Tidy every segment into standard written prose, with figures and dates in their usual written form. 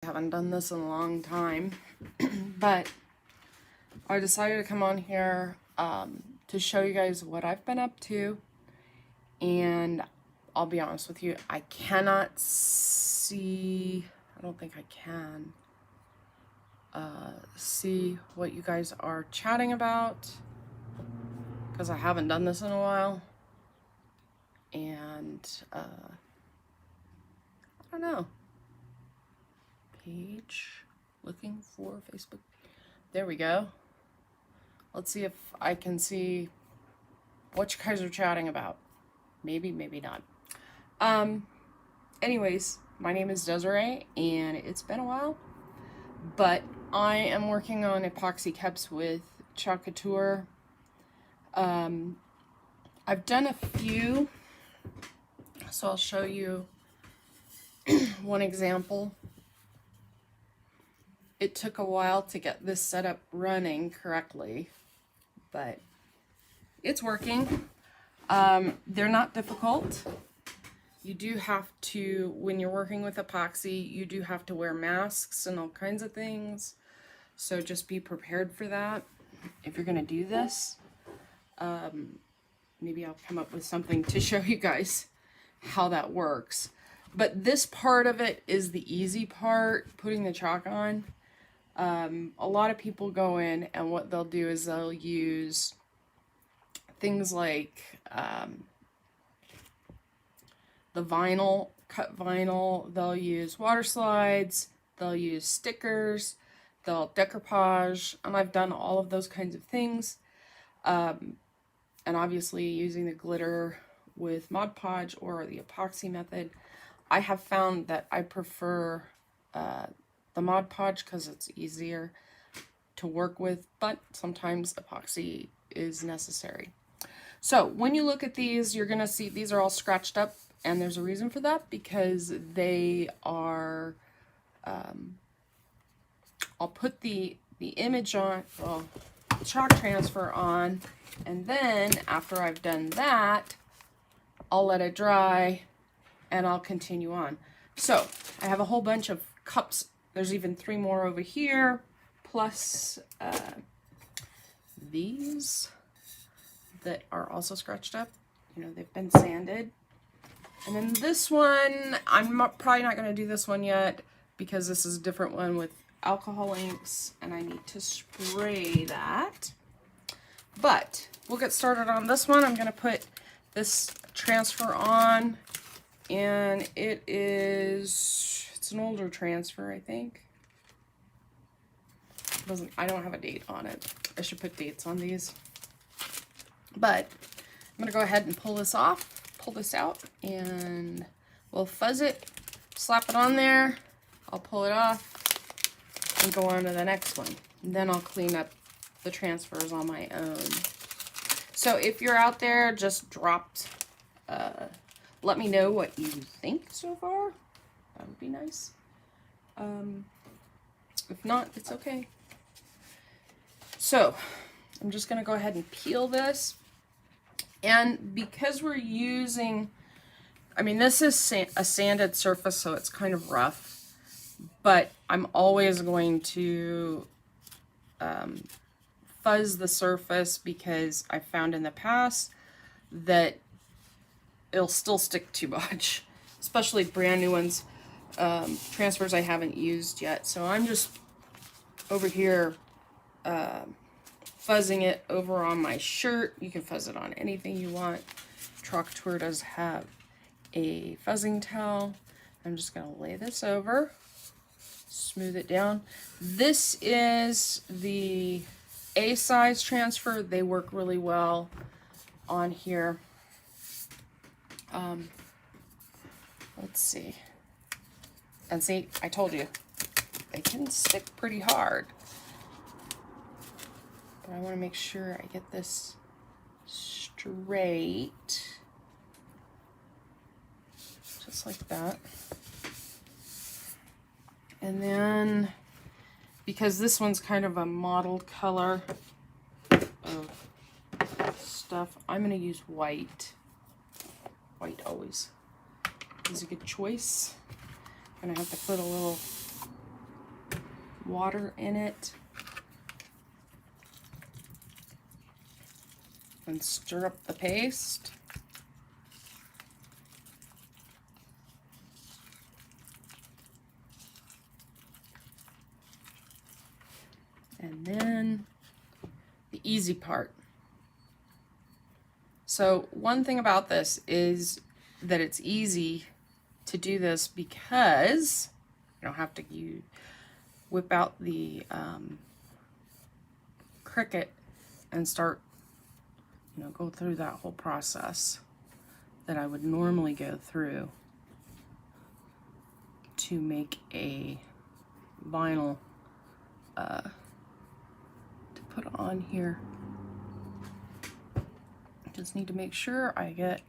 I haven't done this in a long time, but I decided to come on here to show you guys what I've been up to, and I'll be honest with you, I cannot see, I don't think I can see what you guys are chatting about, because I haven't done this in a while, and I don't know. Page, looking for Facebook. There we go. Let's see if I can see what you guys are chatting about. Maybe, maybe not. Anyways, my name is Desiree, and it's been a while, but I am working on epoxy cups with Couture. I've done a few, so I'll show you one example. It took a while to get this setup running correctly, but it's working. They're not difficult. You do have to, when you're working with epoxy, you do have to wear masks and all kinds of things. So just be prepared for that if you're gonna do this. Maybe I'll come up with something to show you guys how that works. But this part of it is the easy part, putting the chalk on. A lot of people go in and what they'll do is they'll use things like the vinyl, cut vinyl, they'll use water slides, they'll use stickers, they'll decoupage, and I've done all of those kinds of things. And obviously using the glitter with Mod Podge or the epoxy method, I have found that I prefer the Mod Podge because it's easier to work with, but sometimes epoxy is necessary. So when you look at these, you're gonna see these are all scratched up, and there's a reason for that, because they are, I'll put the image on, well, chalk transfer on, and then after I've done that, I'll let it dry and I'll continue on. So I have a whole bunch of cups. There's even 3 more over here, plus these that are also scratched up. You know, they've been sanded. And then this one, I'm probably not going to do this one yet because this is a different one with alcohol inks and I need to spray that. But we'll get started on this one. I'm going to put this transfer on, and it's an older transfer, I think. I don't have a date on it. I should put dates on these. But I'm going to go ahead and pull this out, and we'll fuzz it, slap it on there. I'll pull it off and go on to the next one. And then I'll clean up the transfers on my own. So if you're out there, just let me know what you think so far. That would be nice. If not, it's okay. So I'm just gonna go ahead and peel this. And because we're using, I mean, this is a sanded surface, so it's kind of rough, but I'm always going to fuzz the surface, because I found in the past that it'll still stick too much, especially brand new ones, transfers I haven't used yet. So I'm just over here fuzzing it over on my shirt. You can fuzz it on anything you want. Couture does have a fuzzing towel. I'm just going to lay this over, smooth it down. This is the A size transfer. They work really well on here. Let's see. And see, I told you, they can stick pretty hard. But I want to make sure I get this straight. Just like that. And then, because this one's kind of a mottled color of stuff, I'm going to use white. White always is a good choice. I'm going to have to put a little water in it. And stir up the paste. And then the easy part. So one thing about this is that it's easy to do this because you don't have to whip out the Cricut and start, go through that whole process that I would normally go through to make a vinyl to put on here. Just need to make sure I get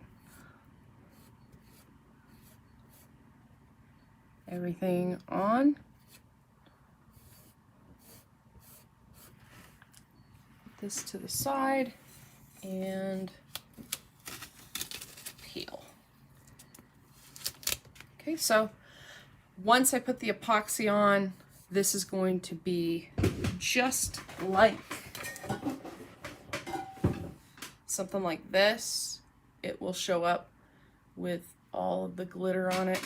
everything on. Put this to the side and peel. Okay, so once I put the epoxy on, this is going to be just like something like this. It will show up with all of the glitter on it.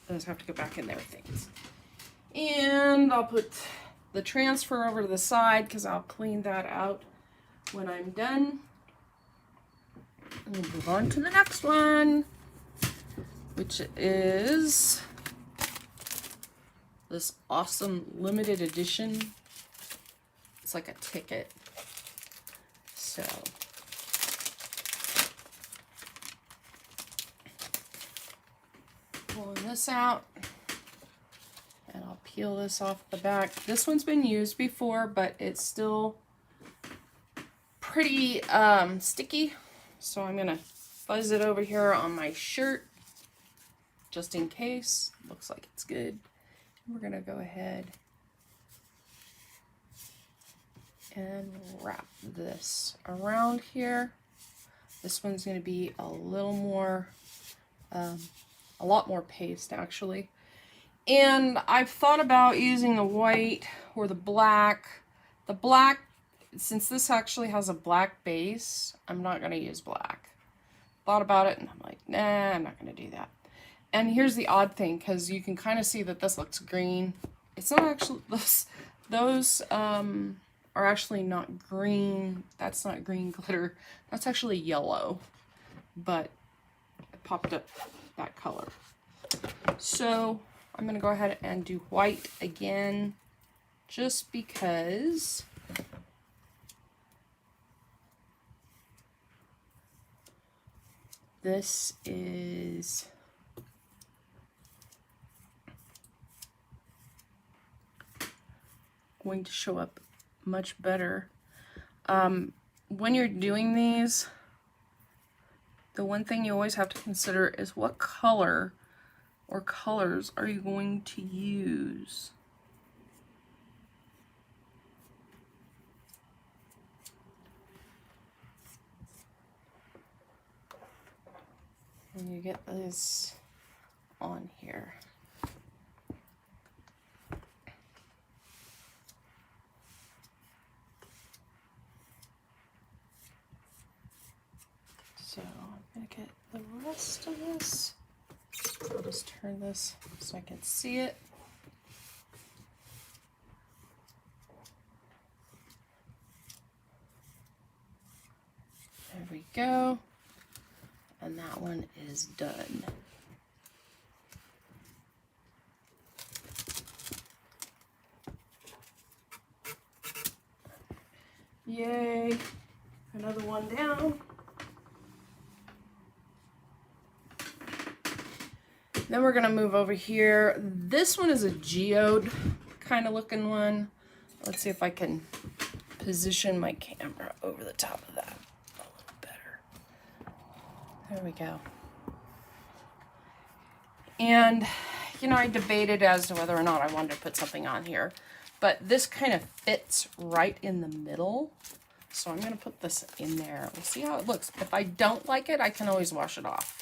Those have to go back in there with things. And I'll put the transfer over to the side because I'll clean that out when I'm done. And we'll move on to the next one, which is this awesome limited edition. It's like a ticket. So pulling this out, and I'll peel this off the back. This one's been used before, but it's still pretty sticky. So I'm gonna fuzz it over here on my shirt just in case. Looks like it's good. We're gonna go ahead and wrap this around here. This one's going to be a little more, a lot more paste actually. And I've thought about using the white or the black. The black, since this actually has a black base, I'm not going to use black. Thought about it and I'm like, nah, I'm not going to do that. And here's the odd thing, because you can kind of see that this looks green. It's not actually, those are actually not green. That's not green glitter. That's actually yellow, but it popped up that color. So I'm going to go ahead and do white again, just because this is going to show up much better. When you're doing these, the one thing you always have to consider is what color or colors are you going to use. And you get this on here. So I'm going to get the rest of this. I'll just turn this so I can see it. There we go. And that one is done. Yay. Another one down. Then we're going to move over here. This one is a geode kind of looking one. Let's see if I can position my camera over the top of that a little better. There we go. And, you know, I debated as to whether or not I wanted to put something on here. But this kind of fits right in the middle. So I'm going to put this in there. We'll see how it looks. If I don't like it, I can always wash it off.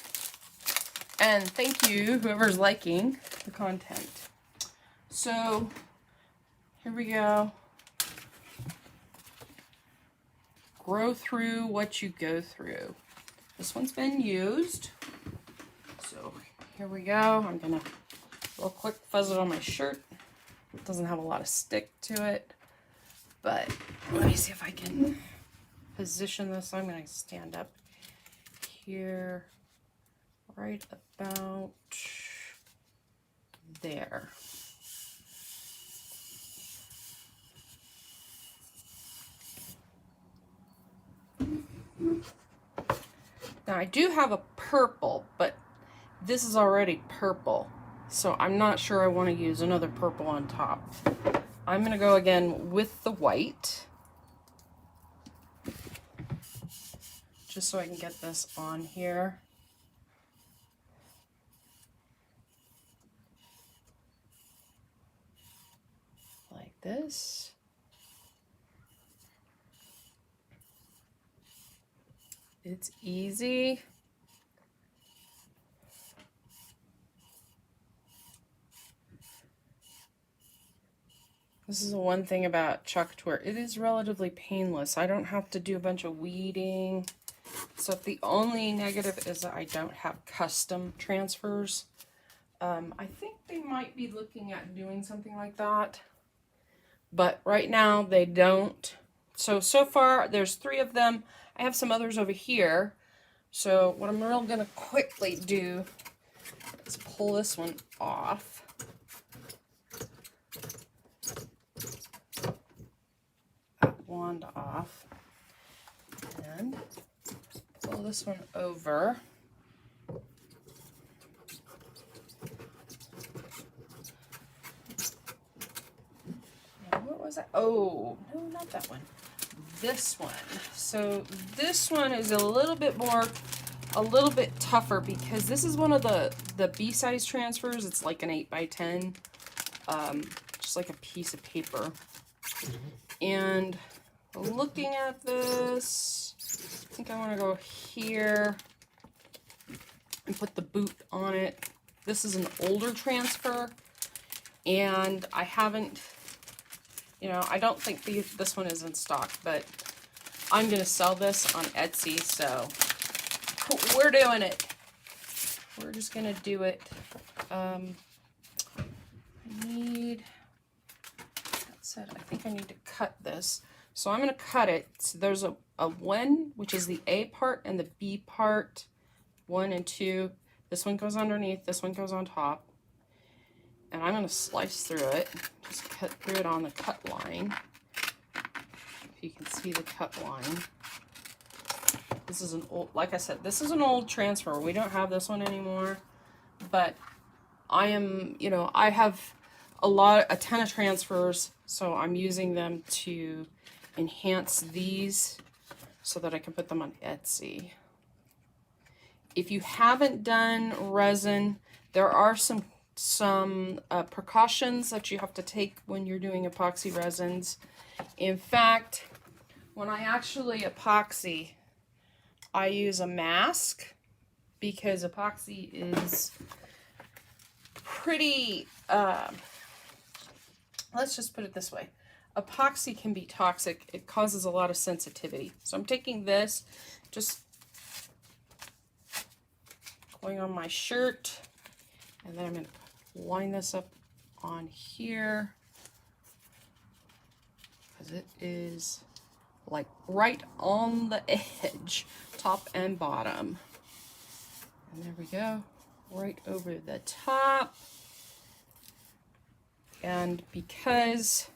And thank you, whoever's liking the content. So here we go. Grow through what you go through. This one's been used. So here we go. I'm gonna real quick fuzz it on my shirt. It doesn't have a lot of stick to it, but let me see if I can position this. I'm gonna stand up here, right about there. Now I do have a purple, but this is already purple, so I'm not sure I want to use another purple on top. I'm going to go again with the white, just so I can get this on here. Like this. It's easy. This is the one thing about Couture. It is relatively painless. I don't have to do a bunch of weeding. So the only negative is that I don't have custom transfers. I think they might be looking at doing something like that. But right now they don't. So far there's 3 of them. I have some others over here. So what I'm really going to quickly do is pull this one off. Wand off and pull this one over. Now, what was that? Oh, no, not that one. This one. So this one is a little bit tougher because this is one of the B-size transfers. It's like an 8x10, just like a piece of paper. And looking at this, I think I want to go here and put the boot on it. This is an older transfer, and I haven't, I don't think this one is in stock, but I'm going to sell this on Etsy, so we're doing it. We're just going to do it. I think I need to cut this. So I'm going to cut it. So there's a 1, which is the A part, and the B part, 1 and 2. This one goes underneath, this one goes on top. And I'm going to slice through it. Just cut through it on the cut line. If you can see the cut line. This is an old, like I said, this is an old transfer. We don't have this one anymore. But I am, I have a ton of transfers, so I'm using them to enhance these so that I can put them on Etsy. If you haven't done resin, there are some precautions that you have to take when you're doing epoxy resins. In fact, when I actually epoxy, I use a mask because epoxy is pretty, let's just put it this way. Epoxy can be toxic. It causes a lot of sensitivity. So I'm taking this, just going on my shirt, and then I'm going to line this up on here because it is like right on the edge, top and bottom. And there we go, right over the top. And because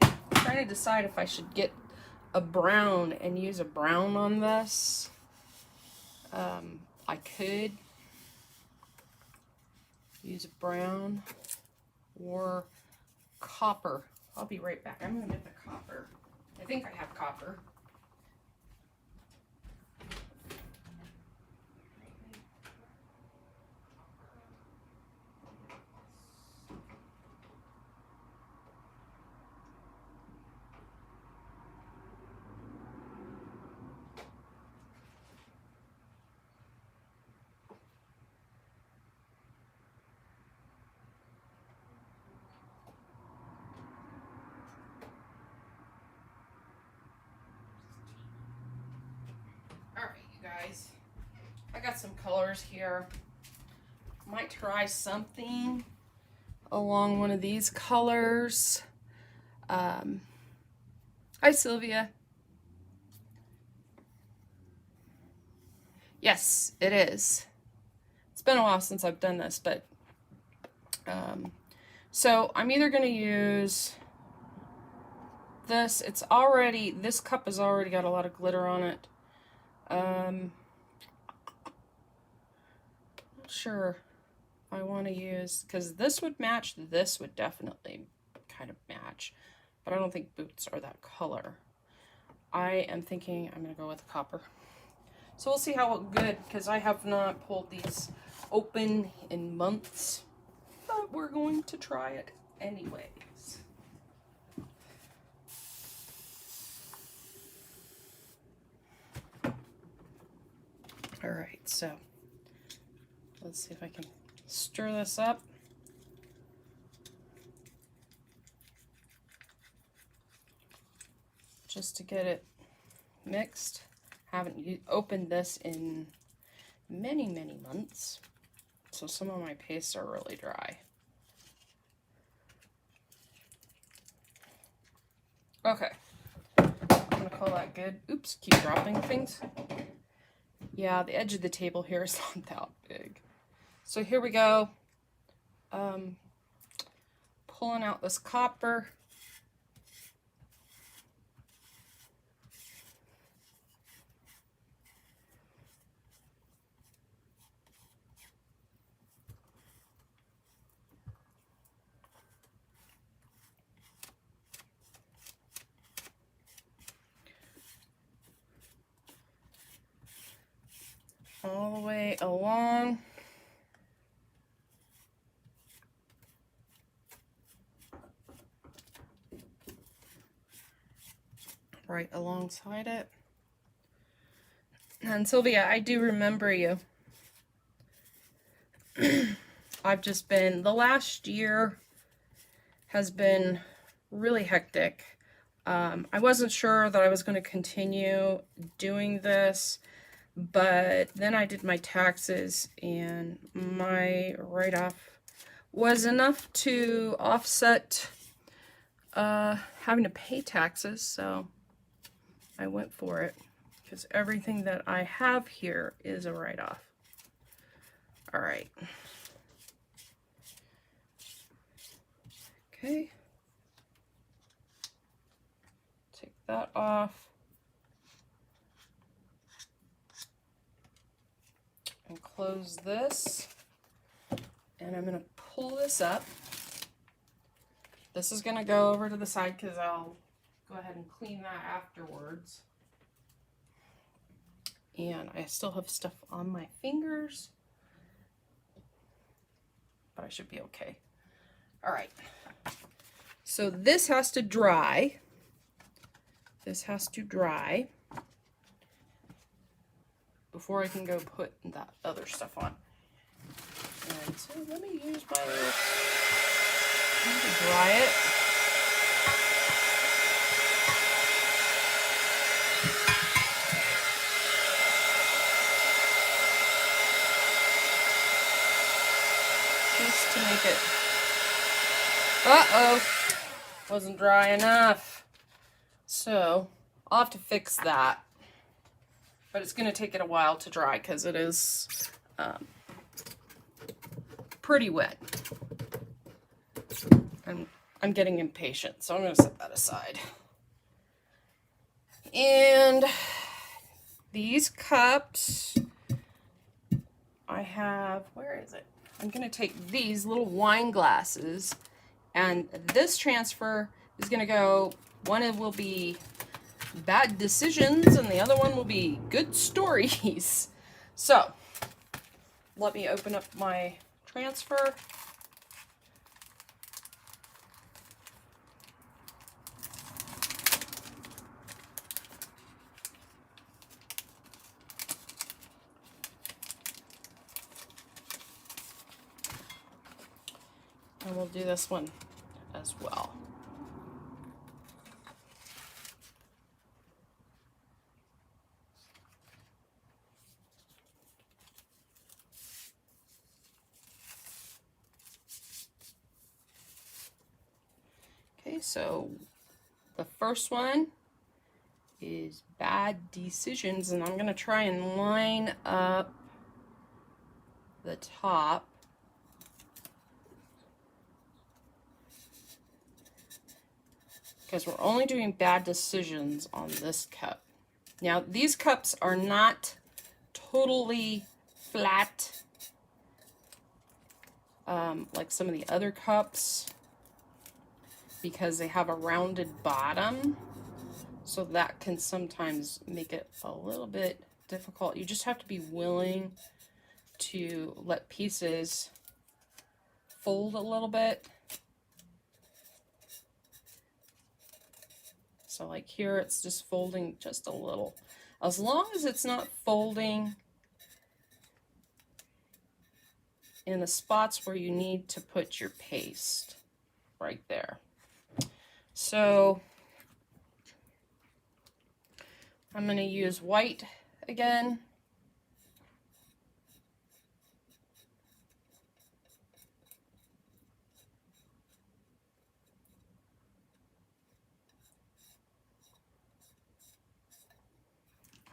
I'm trying to decide if I should get a brown and use a brown on this, I could use a brown or copper. I'll be right back. I'm going to get the copper. I think I have copper. guys. I got some colors here. Might try something along one of these colors. Hi, Sylvia. Yes, it is. It's been a while since I've done this, but so I'm either going to use this. This cup has already got a lot of glitter on it. Not sure if I want to use, because this would match, this would definitely kind of match, but I don't think boots are that color. I am thinking I'm going to go with copper. So we'll see how good, because I have not pulled these open in months, but we're going to try it anyways. All right, so let's see if I can stir this up. Just to get it mixed. Haven't opened this in many, many months, so some of my pastes are really dry. Okay, I'm gonna call that good. Oops, keep dropping things. Yeah, the edge of the table here is not that big. So here we go. Pulling out this copper. All the way along. Right alongside it. And Sylvia, I do remember you. I've just been, the last year has been really hectic. I wasn't sure that I was going to continue doing this, but then I did my taxes and my write-off was enough to offset having to pay taxes, so I went for it because everything that I have here is a write-off. All right. Okay. Take that off. And close this. And I'm going to pull this up. This is going to go over to the side because I'll go ahead and clean that afterwards. And I still have stuff on my fingers, but I should be okay. All right. So this has to dry. This has to dry before I can go put that other stuff on. And so let me use my little thing to dry it. Just to make it, wasn't dry enough. So I'll have to fix that. But it's going to take it a while to dry because it is pretty wet. I'm getting impatient, so I'm going to set that aside. And these cups, I have, where is it? I'm going to take these little wine glasses, and this transfer is going to go, one it will be bad decisions, and the other one will be good stories. So, let me open up my transfer. And we'll do this one as well. Okay, so the first one is bad decisions, and I'm going to try and line up the top. Because we're only doing bad decisions on this cup. Now, these cups are not totally flat like some of the other cups, because they have a rounded bottom. So that can sometimes make it a little bit difficult. You just have to be willing to let pieces fold a little bit. So like here, it's just folding just a little. As long as it's not folding in the spots where you need to put your paste, right there. So I'm going to use white again.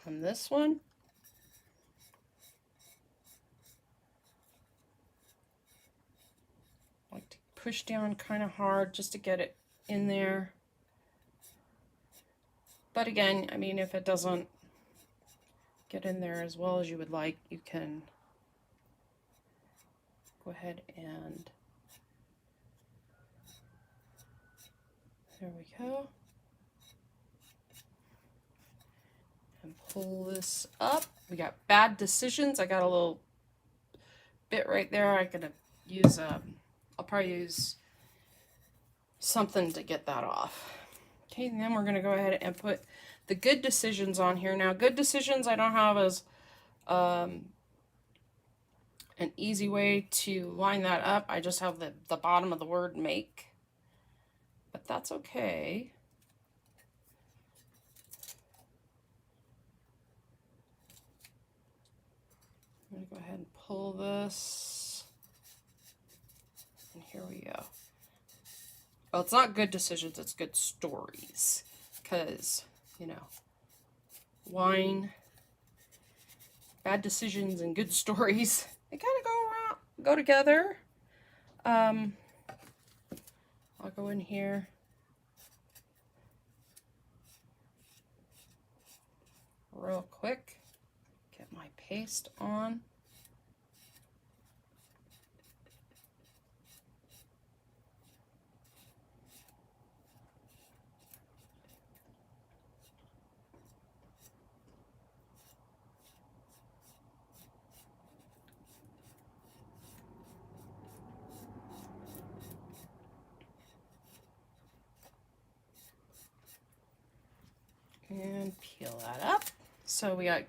On this one. I like to push down kind of hard just to get it in there. But again, I mean, if it doesn't get in there as well as you would like, you can go ahead and there we go. And pull this up. We got bad decisions. I got a little bit right there. I'm gonna use I'll probably use something to get that off. Okay, and then we're gonna go ahead and put the good decisions on here. Now, good decisions I don't have as an easy way to line that up. I just have the bottom of the word make, but that's okay. I'm going to go ahead and pull this, and here we go. Well, it's not good decisions, it's good stories, because, you know, wine, bad decisions, and good stories, they kind of go together. I'll go in here. Real quick, get my paste on. And peel that up. So we got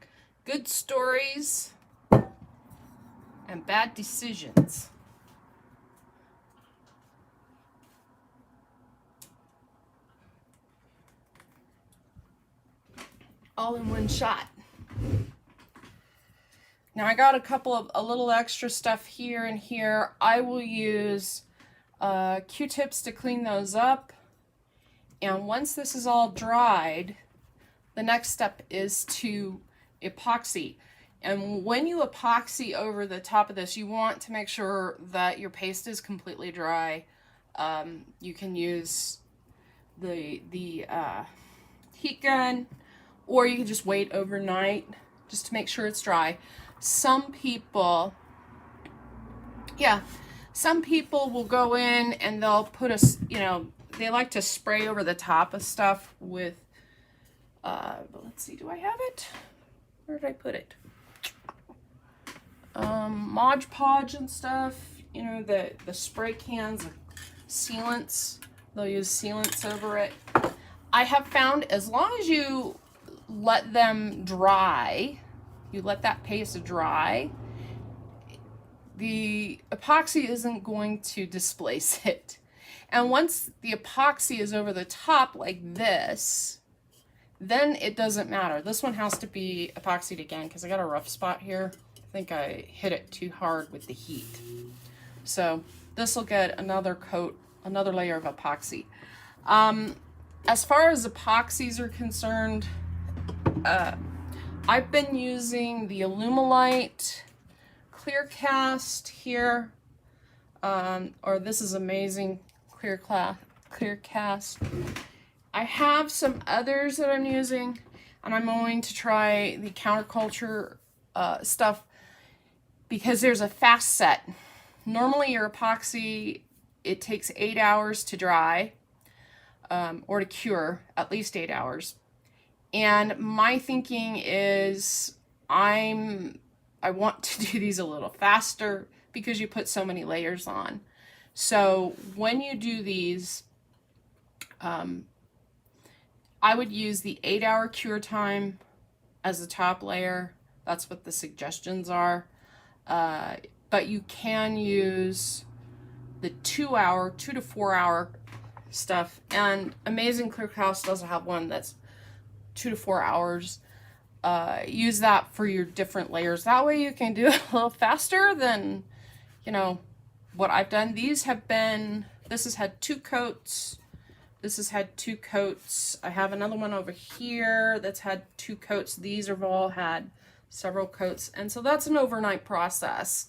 good stories and bad decisions. All in one shot. Now I got a little extra stuff here and here. I will use Q-tips to clean those up. And once this is all dried, the next step is to epoxy. And when you epoxy over the top of this, you want to make sure that your paste is completely dry. You can use the heat gun, or you can just wait overnight just to make sure it's dry. Some people will go in and they'll put they like to spray over the top of stuff with let's see, do I have it? Where did I put it? Mod Podge and stuff, you know, the spray cans of sealants. They'll use sealants over it. I have found as long as you let them dry, you let that paste dry, the epoxy isn't going to displace it. And once the epoxy is over the top like this, then it doesn't matter. This one has to be epoxied again because I got a rough spot here. I think I hit it too hard with the heat. So this will get another coat, another layer of epoxy. As far as epoxies are concerned, I've been using the Alumilite clear cast here, or this is amazing clear cast. I have some others that I'm using, and I'm going to try the Couture stuff because there's a fast set. Normally your epoxy, it takes 8 hours to dry, or to cure, at least 8 hours. And my thinking is I want to do these a little faster because you put so many layers on. So when you do these, I would use the 8-hour cure time as the top layer. That's what the suggestions are. But you can use the 2 to 4 hour stuff. And Amazing Clear House does have one that's 2 to 4 hours. Use that for your different layers. That way you can do it a little faster than, you know, what I've done. These have been, this has had 2 coats. This has had 2 coats. I have another one over here that's had 2 coats. These have all had several coats. And so that's an overnight process.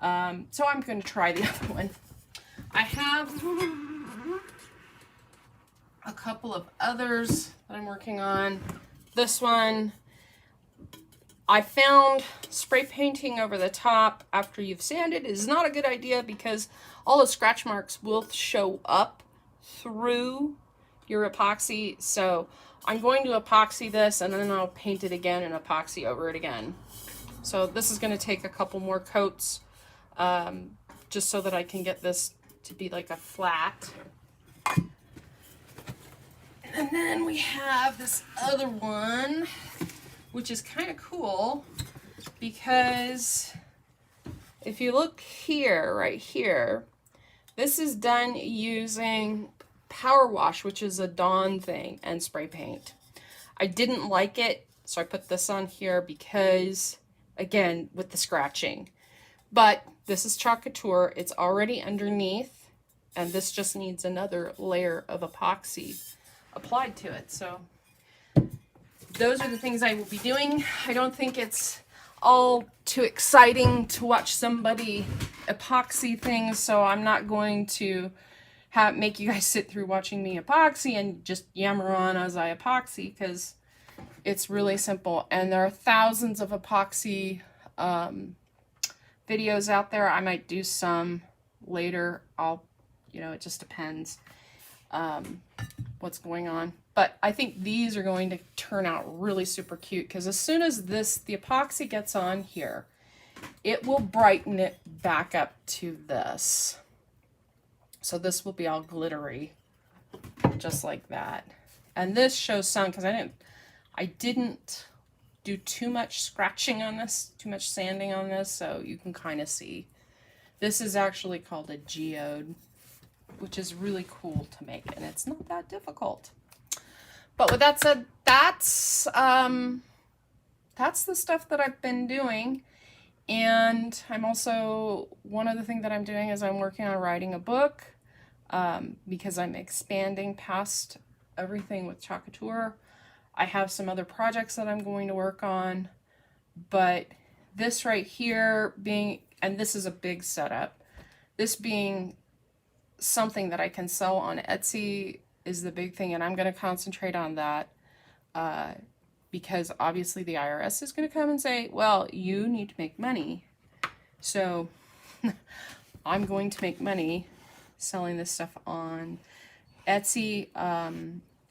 So I'm going to try the other one. I have a couple of others that I'm working on. This one, I found spray painting over the top after you've sanded is not a good idea because all the scratch marks will show up through your epoxy. So I'm going to epoxy this and then I'll paint it again and epoxy over it again. So this is going to take a couple more coats, just so that I can get this to be like a flat. And then we have this other one, which is kind of cool because if you look here, right here, this is done using Power Wash, which is a Dawn thing, and spray paint. I didn't like it, so I put this on here because, again, with the scratching. But this is Couture. It's already underneath, and this just needs another layer of epoxy applied to it. So those are the things I will be doing. I don't think it's all too exciting to watch somebody epoxy things, so I'm not going to make you guys sit through watching me epoxy and just yammer on as I epoxy, because it's really simple. And there are thousands of epoxy videos out there. I might do some later. It just depends what's going on. But I think these are going to turn out really super cute because as soon as the epoxy gets on here, it will brighten it back up to this. So this will be all glittery, just like that. And this shows some, because I didn't do too much scratching on this, too much sanding on this, so you can kind of see. This is actually called a geode, which is really cool to make, and it's not that difficult. But with that said, that's the stuff that I've been doing. And I'm also, one other thing that I'm doing is I'm working on writing a book, because I'm expanding past everything with Couture. I have some other projects that I'm going to work on, but this right here being, and this is a big setup, this being something that I can sell on Etsy is the big thing, and I'm going to concentrate on that, because obviously the IRS is going to come and say, well, you need to make money. So I'm going to make money selling this stuff on Etsy.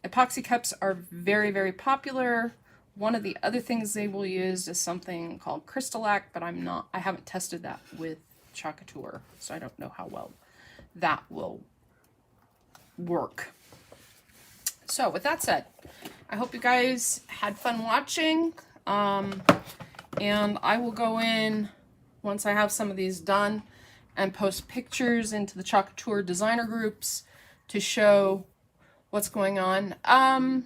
Epoxy cups are very, very popular. One of the other things they will use is something called Crystal-Lac, but I haven't tested that with Couture, so I don't know how well that will work. So with that said, I hope you guys had fun watching, and I will go in once I have some of these done and post pictures into the Couture designer groups to show what's going on. I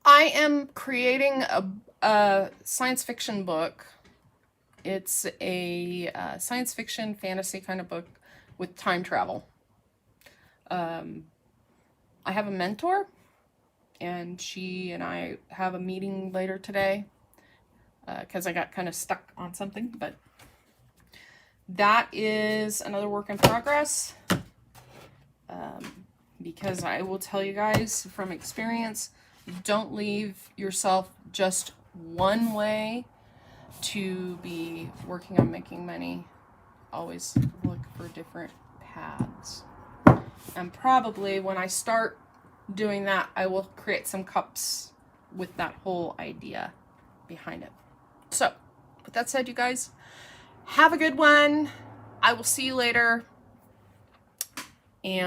am creating a science fiction book. It's a science fiction fantasy kind of book with time travel. I have a mentor, and she and I have a meeting later today because I got kind of stuck on something, but that is another work in progress. Because I will tell you guys from experience, don't leave yourself just one way to be working on making money. Always look for different paths. And probably when I start doing that, I will create some cups with that whole idea behind it. So, with that said, you guys, have a good one. I will see you later.